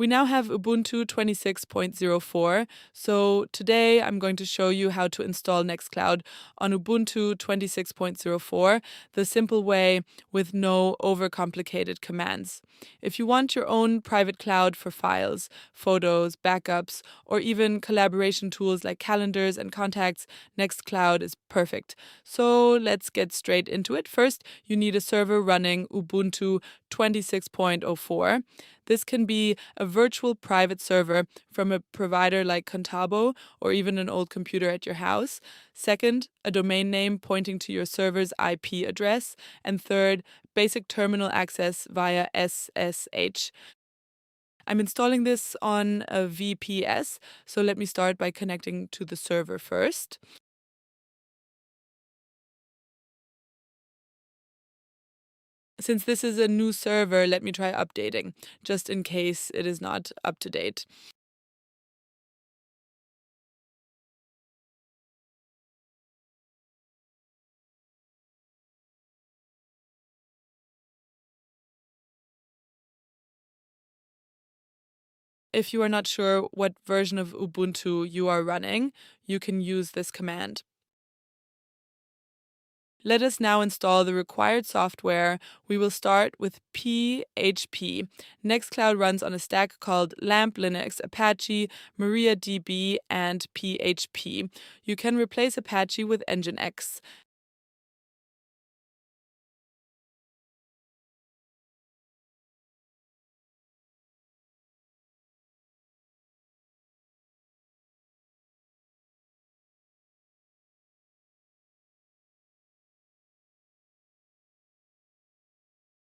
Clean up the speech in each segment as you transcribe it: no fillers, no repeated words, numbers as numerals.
We now have Ubuntu 26.04, so today I'm going to show you how to install NextCloud on Ubuntu 26.04, the simple way with no overcomplicated commands. If you want your own private cloud for files, photos, backups, or even collaboration tools like calendars and contacts, NextCloud is perfect. So let's get straight into it. First, you need a server running Ubuntu 26.04. This can be a virtual private server from a provider like Contabo or even an old computer at your house. Second, a domain name pointing to your server's IP address. And third, basic terminal access via SSH. I'm installing this on a VPS, so let me start by connecting to the server first. Since this is a new server, let me try updating, just in case it is not up to date. If you are not sure what version of Ubuntu you are running, you can use this command. Let us now install the required software. We will start with PHP. NextCloud runs on a stack called LAMP Linux, Apache, MariaDB, and PHP. You can replace Apache with Nginx.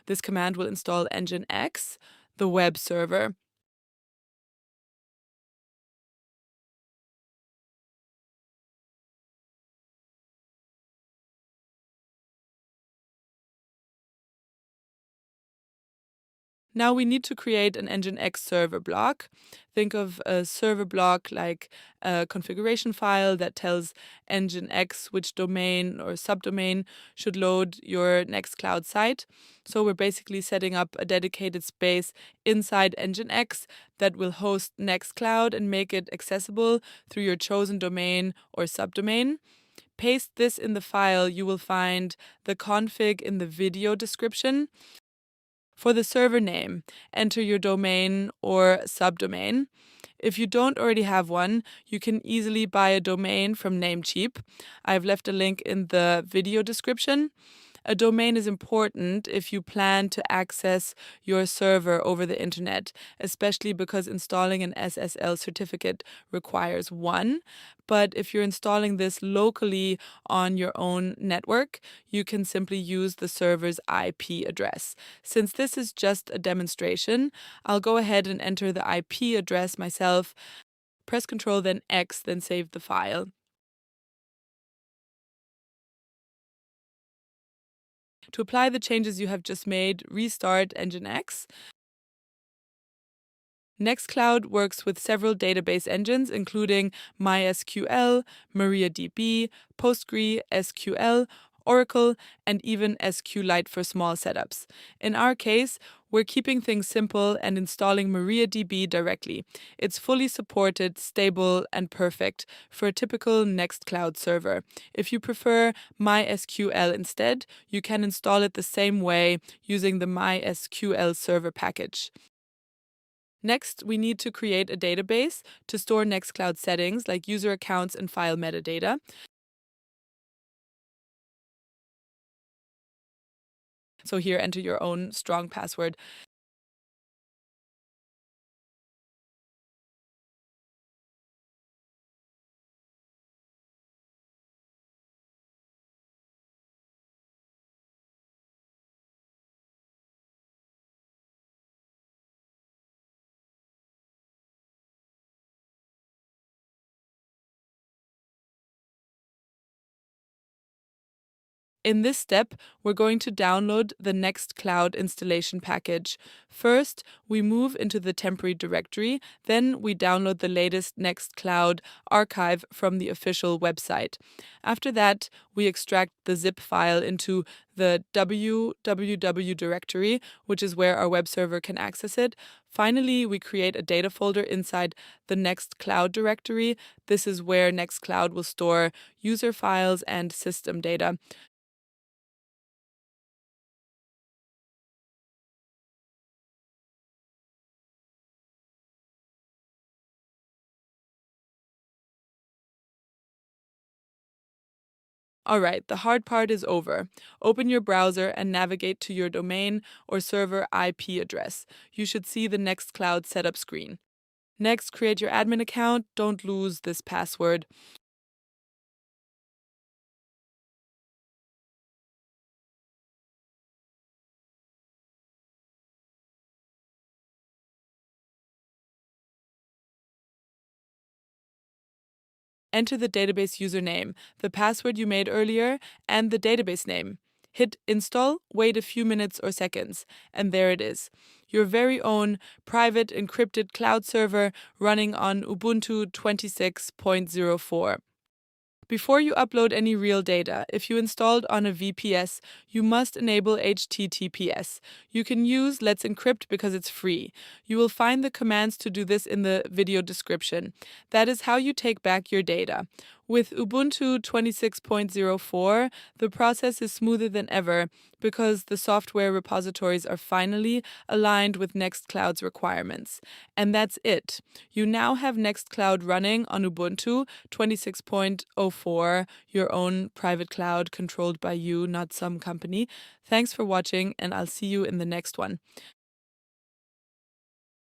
This command will install Nginx, the web server. Now we need to create an Nginx server block. Think of a server block like a configuration file that tells Nginx which domain or subdomain should load your NextCloud site. So we're basically setting up a dedicated space inside Nginx that will host NextCloud and make it accessible through your chosen domain or subdomain. Paste this in the file. You will find the config in the video description. For the server name, enter your domain or subdomain. If you don't already have one, you can easily buy a domain from Namecheap. I've left a link in the video description. A domain is important if you plan to access your server over the internet, especially because installing an SSL certificate requires one. But if you're installing this locally on your own network, you can simply use the server's IP address. Since this is just a demonstration, I'll go ahead and enter the IP address myself. Press Ctrl, then X, then save the file. To apply the changes you have just made, restart Nginx. NextCloud works with several database engines, including MySQL, MariaDB, PostgreSQL, Oracle, and even SQLite for small setups. In our case, we're keeping things simple and installing MariaDB directly. It's fully supported, stable, and perfect for a typical NextCloud server. If you prefer MySQL instead, you can install it the same way using the MySQL server package. Next, we need to create a database to store NextCloud settings like user accounts and file metadata. So here, enter your own strong password. In this step, we're going to download the NextCloud installation package. First, we move into the temporary directory, then we download the latest NextCloud archive from the official website. After that, we extract the zip file into the www directory, which is where our web server can access it. Finally, we create a data folder inside the NextCloud directory. This is where NextCloud will store user files and system data. All right, the hard part is over. Open your browser and navigate to your domain or server IP address. You should see the NextCloud setup screen. Next, create your admin account. Don't lose this password. Enter the database username, the password you made earlier, and the database name. Hit install, wait a few minutes or seconds, and there it is. Your very own private encrypted cloud server running on Ubuntu 26.04. Before you upload any real data, if you installed on a VPS, you must enable HTTPS. You can use Let's Encrypt because it's free. You will find the commands to do this in the video description. That is how you take back your data. With Ubuntu 26.04, the process is smoother than ever because the software repositories are finally aligned with NextCloud's requirements. And that's it. You now have NextCloud running on Ubuntu 26.04, your own private cloud controlled by you, not some company. Thanks for watching, and I'll see you in the next one.